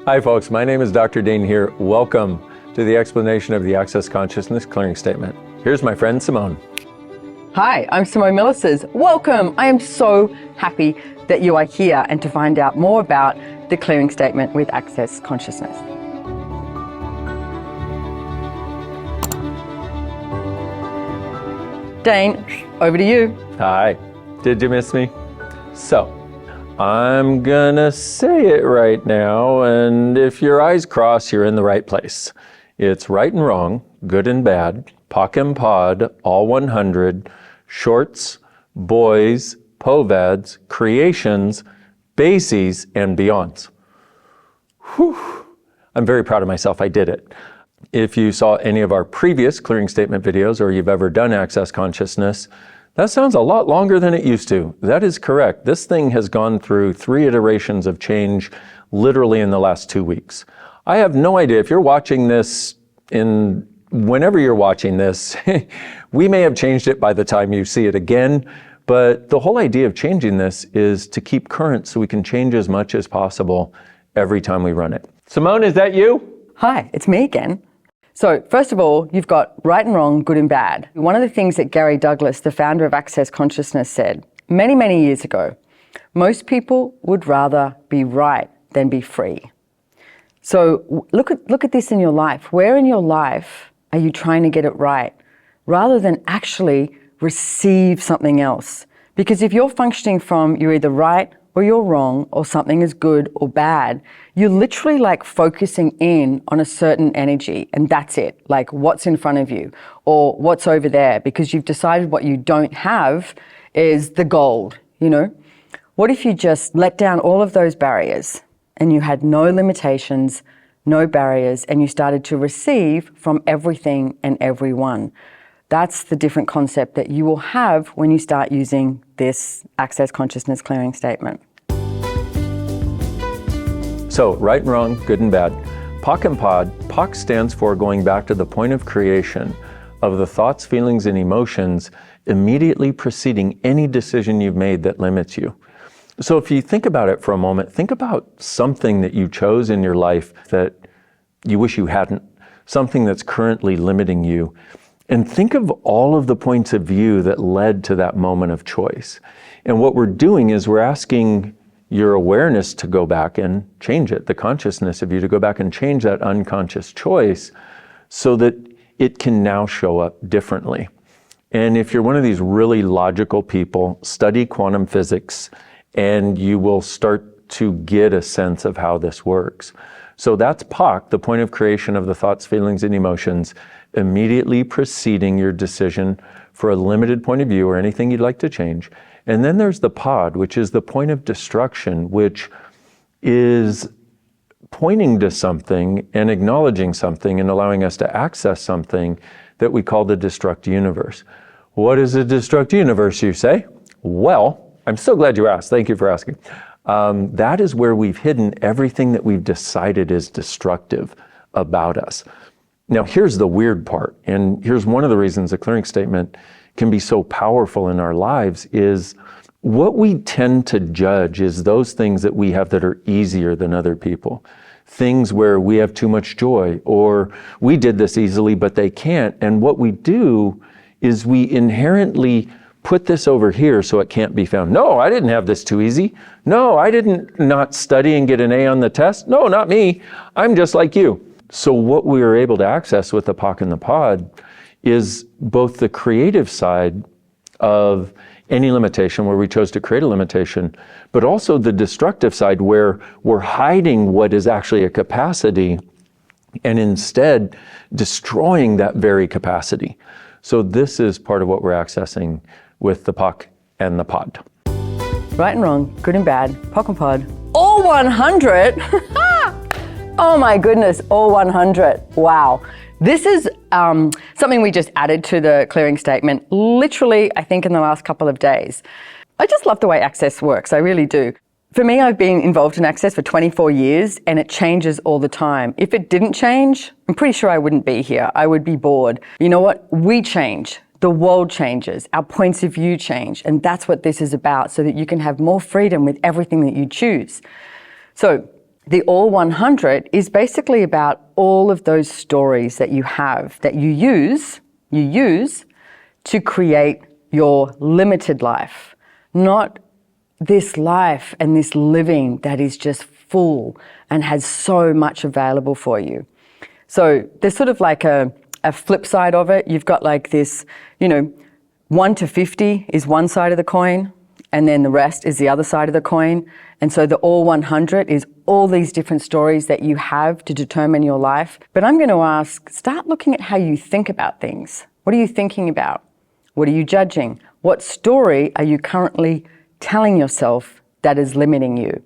Hi folks, my name is Dr. Dain here. Welcome to the explanation of the Access Consciousness Clearing Statement. Here's my friend Simone. Hi, I'm Simone Milasas. Welcome. I am so happy that you are here and to find out more about the clearing statement with Access Consciousness. Dain, over to you. Hi, did you miss me? So, I'm gonna say it right now, and if your eyes cross, you're in the right place. It's right and wrong, good and bad, POC and POD, all 100, shorts, boys, POVADS, creations, bases, and beyonds. Whew. I'm very proud of myself, I did it. If you saw any of our previous clearing statement videos or you've ever done Access Consciousness, that sounds a lot longer than it used to. That is correct. This thing has gone through 3 iterations of change literally in the last 2 weeks. I have no idea if you're watching this whenever you're watching this, we may have changed it by the time you see it again, but the whole idea of changing this is to keep current so we can change as much as possible every time we run it. Simone, is that you? Hi, it's me again. So first of all, you've got right and wrong, good and bad. One of the things that Gary Douglas, the founder of Access Consciousness, said many, many years ago, most people would rather be right than be free. So look at this in your life. Where in your life are you trying to get it right rather than actually receive something else? Because if you're functioning from you're either right or you're wrong or something is good or bad, you're literally like focusing in on a certain energy and that's it, like what's in front of you or what's over there, because you've decided what you don't have is the gold, you know? What if you just let down all of those barriers and you had no limitations, no barriers, and you started to receive from everything and everyone? That's the different concept that you will have when you start using this Access Consciousness Clearing Statement. So, right and wrong, good and bad. POC and POD. POC stands for going back to the point of creation of the thoughts, feelings, and emotions immediately preceding any decision you've made that limits you. So if you think about it for a moment, think about something that you chose in your life that you wish you hadn't, something that's currently limiting you. And think of all of the points of view that led to that moment of choice. And what we're doing is we're asking your awareness to go back and change it, the consciousness of you to go back and change that unconscious choice so that it can now show up differently. And if you're one of these really logical people, study quantum physics and you will start to get a sense of how this works. So that's POC, the point of creation of the thoughts, feelings, and emotions, immediately preceding your decision for a limited point of view or anything you'd like to change. And then there's the POD, which is the point of destruction, which is pointing to something and acknowledging something and allowing us to access something that we call the destruct universe. What is a destruct universe, you say? Well, I'm so glad you asked. Thank you for asking. That is where we've hidden everything that we've decided is destructive about us. Now, here's the weird part, and here's one of the reasons the clearing statement can be so powerful in our lives is what we tend to judge is those things that we have that are easier than other people. Things where we have too much joy, or we did this easily, but they can't. And what we do is we inherently put this over here so it can't be found. No, I didn't have this too easy. No, I didn't not study and get an A on the test. No, not me. I'm just like you. So what we are able to access with the POC and the POD is both the creative side of any limitation where we chose to create a limitation, but also the destructive side where we're hiding what is actually a capacity and instead destroying that very capacity. So this is part of what we're accessing with the POC and the POD. Right and wrong, good and bad, POC and POD, all 100. Oh my goodness, all 100. Wow. This is something we just added to the clearing statement, literally, I think in the last couple of days. I just love the way Access works, I really do. For me, I've been involved in Access for 24 years and it changes all the time. If it didn't change, I'm pretty sure I wouldn't be here. I would be bored. You know what? We change. The world changes. Our points of view change. And that's what this is about, so that you can have more freedom with everything that you choose. So The all 100 is basically about all of those stories that you have, that you use to create your limited life, not this life and this living that is just full and has so much available for you. So there's sort of like a flip side of it. You've got like this, 1 to 50 is one side of the coin, and then the rest is the other side of the coin. And so the all 100 is all these different stories that you have to determine your life. But I'm going to ask, start looking at how you think about things. What are you thinking about? What are you judging? What story are you currently telling yourself that is limiting you?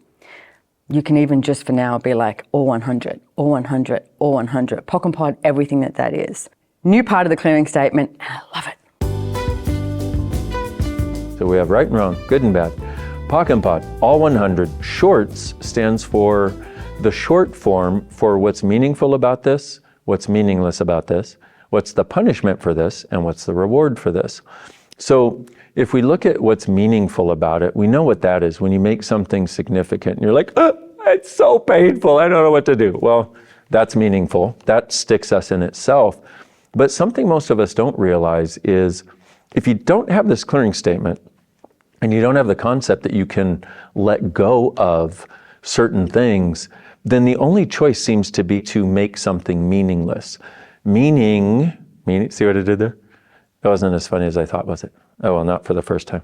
You can even just for now be like all 100, all 100, all 100, POC and POD, everything that is. New part of the clearing statement, and I love it. So we have right and wrong, good and bad. POC and POD, all 100. Shorts stands for the short form for what's meaningful about this, what's meaningless about this, what's the punishment for this, and what's the reward for this. So if we look at what's meaningful about it, we know what that is. When you make something significant, and you're like, it's so painful, I don't know what to do. Well, that's meaningful. That sticks us in itself. But something most of us don't realize is if you don't have this clearing statement, and you don't have the concept that you can let go of certain things, then the only choice seems to be to make something meaningless. Meaning, see what I did there? That wasn't as funny as I thought, was it? Oh, well, not for the first time.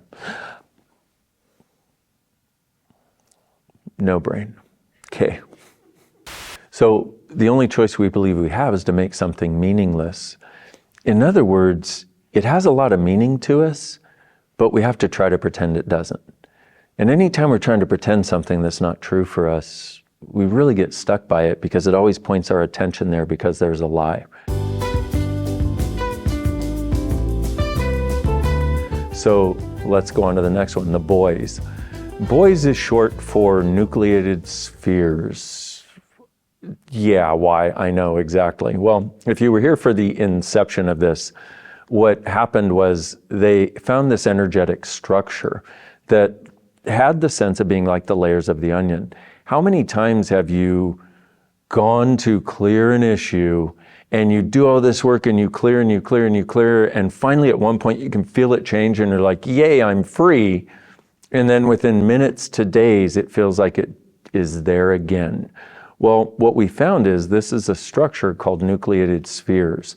No brain. Okay. So the only choice we believe we have is to make something meaningless. In other words, it has a lot of meaning to us, but we have to try to pretend it doesn't. And anytime we're trying to pretend something that's not true for us, we really get stuck by it because it always points our attention there because there's a lie. So let's go on to the next one, the boys. Boys is short for nucleated spheres. Yeah, why? I know exactly. Well, if you were here for the inception of this, what happened was they found this energetic structure that had the sense of being like the layers of the onion. How many times have you gone to clear an issue and you do all this work and you clear and you clear and you clear, and finally at one point you can feel it change and you're like, yay, I'm free. And then within minutes to days, it feels like it is there again. Well, what we found is this is a structure called nucleated spheres.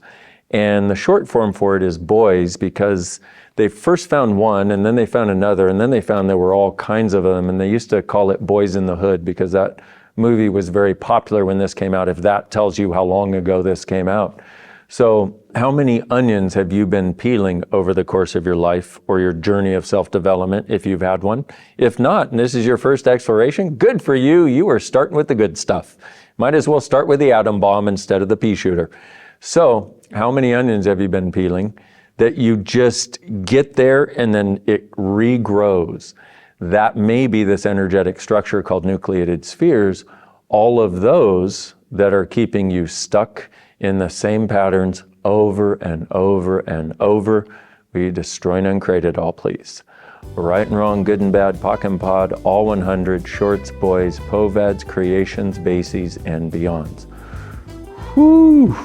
And the short form for it is boys, because they first found one and then they found another and then they found there were all kinds of them, and they used to call it Boys in the Hood because that movie was very popular when this came out, if that tells you how long ago this came out. So how many onions have you been peeling over the course of your life or your journey of self-development, if you've had one? If not, and this is your first exploration, good for you. You are starting with the good stuff. Might as well start with the atom bomb instead of the pea shooter. So how many onions have you been peeling that you just get there and then it regrows? That may be this energetic structure called nucleated spheres, all of those that are keeping you stuck in the same patterns over and over and over. We destroy and uncreate it all, please. Right and wrong, good and bad, POC and POD, all 100, shorts, boys, POVADS, creations, bases, and beyonds. Whew.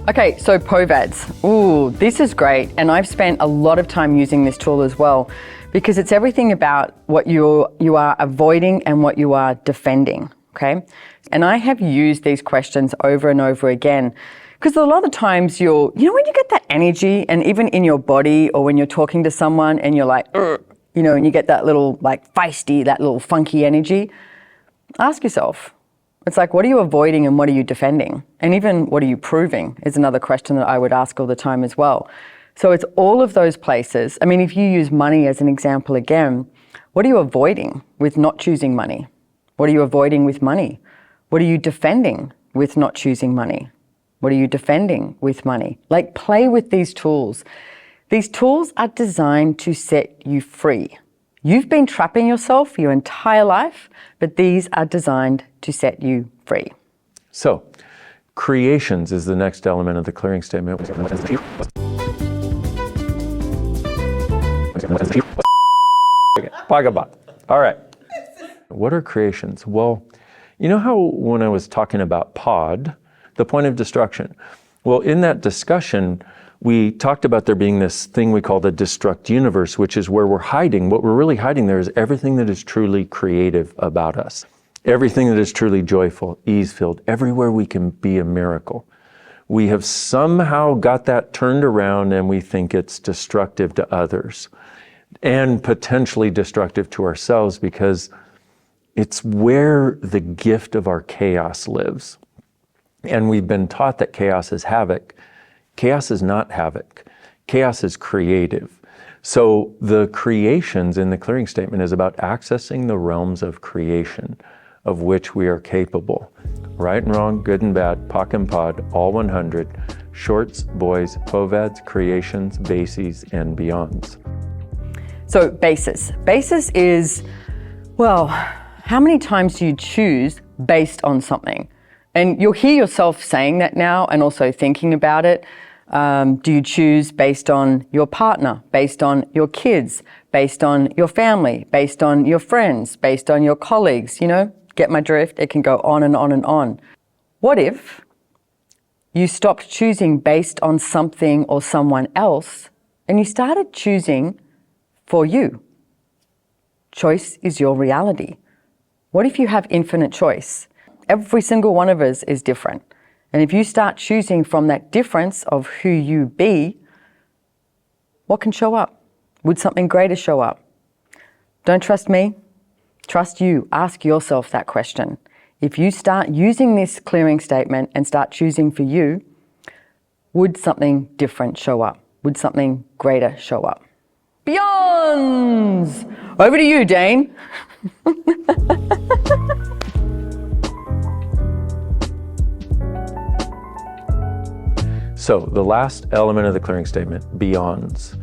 Okay, so POVADS. Ooh, this is great. And I've spent a lot of time using this tool as well, because it's everything about what you are avoiding and what you are defending, okay? And I have used these questions over and over again, because a lot of times when you get that energy, and even in your body or when you're talking to someone and you're like, and you get that little like feisty, that little funky energy, ask yourself, it's like, what are you avoiding and what are you defending? And even what are you proving is another question that I would ask all the time as well. So it's all of those places. I mean, if you use money as an example again, what are you avoiding with not choosing money? What are you avoiding with money? What are you defending with not choosing money? What are you defending with money? Like, play with these tools. These tools are designed to set you free. You've been trapping yourself your entire life, but these are designed to set you free. So, creations is the next element of the clearing statement. All right. What are creations? Well, You know how when I was talking about POD, the point of destruction? Well, in that discussion, we talked about there being this thing we call the destruct universe, which is where we're hiding. What we're really hiding there is everything that is truly creative about us. Everything that is truly joyful, ease-filled, everywhere we can be a miracle. We have somehow got that turned around and we think it's destructive to others and potentially destructive to ourselves because it's where the gift of our chaos lives. And we've been taught that chaos is havoc. Chaos is not havoc. Chaos is creative. So the creations in the clearing statement is about accessing the realms of creation of which we are capable. Right and wrong, good and bad, POC and POD, all 100, shorts, boys, POVADS, creations, bases, and beyonds. So basis. Basis is, well, how many times do you choose based on something? And you'll hear yourself saying that now and also thinking about it. Do you choose based on your partner, based on your kids, based on your family, based on your friends, based on your colleagues, you know? Get my drift? It can go on and on and on. What if you stopped choosing based on something or someone else and you started choosing for you? Choice is your reality. What if you have infinite choice? Every single one of us is different. And if you start choosing from that difference of who you be, what can show up? Would something greater show up? Don't trust me? Trust you. Ask yourself that question. If you start using this clearing statement and start choosing for you, would something different show up? Would something greater show up? Beyonds! Over to you, Dain. So the last element of the clearing statement, beyonds.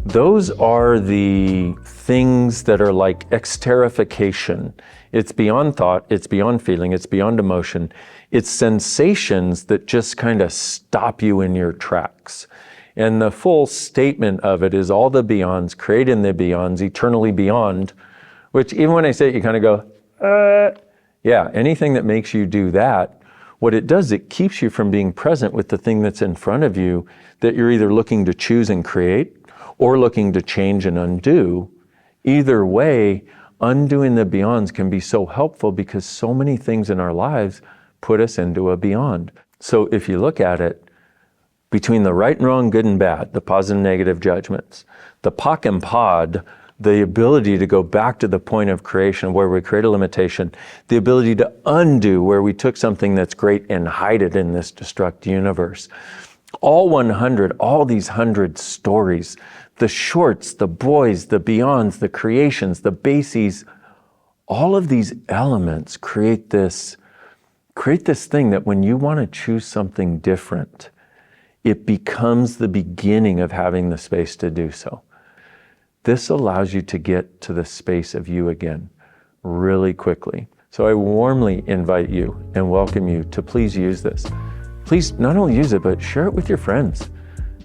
Those are the things that are like exterification. It's beyond thought, it's beyond feeling, it's beyond emotion. It's sensations that just kind of stop you in your tracks. And the full statement of it is all the beyonds, create in the beyonds, eternally beyond, which even when I say it, you kind of go, yeah, anything that makes you do that, what it does, it keeps you from being present with the thing that's in front of you that you're either looking to choose and create or looking to change and undo. Either way, undoing the beyonds can be so helpful because so many things in our lives put us into a beyond. So if you look at it, between the right and wrong, good and bad, the positive and negative judgments, the POC and POD, the ability to go back to the point of creation where we create a limitation, the ability to undo where we took something that's great and hide it in this destruct universe. All 100, all these 100 stories, the shorts, the boys, the beyonds, the creations, the bases, all of these elements create this thing that when you want to choose something different, it becomes the beginning of having the space to do so. This allows you to get to the space of you again really quickly. So I warmly invite you and welcome you to please use this. Please not only use it, but share it with your friends.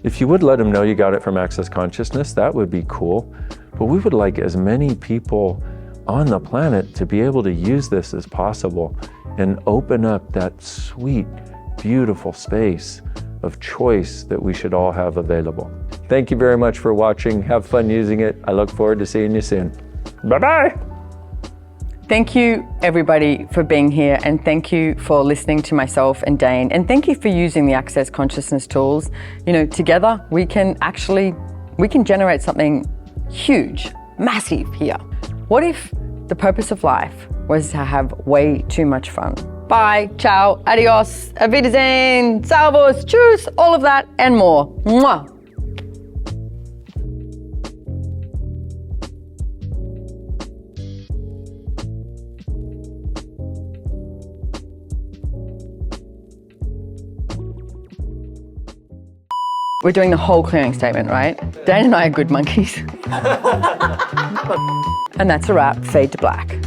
If you would let them know you got it from Access Consciousness, that would be cool. But we would like as many people on the planet to be able to use this as possible and open up that sweet, beautiful space of choice that we should all have available. Thank you very much for watching. Have fun using it. I look forward to seeing you soon. Bye-bye. Thank you, everybody, for being here, and thank you for listening to myself and Dain, and thank you for using the Access Consciousness tools. You know, together we can generate something huge, massive here. What if the purpose of life was to have way too much fun? Bye, ciao, adios, auf Wiedersehen, servus, tschüss, all of that and more. Mwah. We're doing the whole clearing statement, right? Dain and I are good monkeys. And that's a wrap. Fade to black.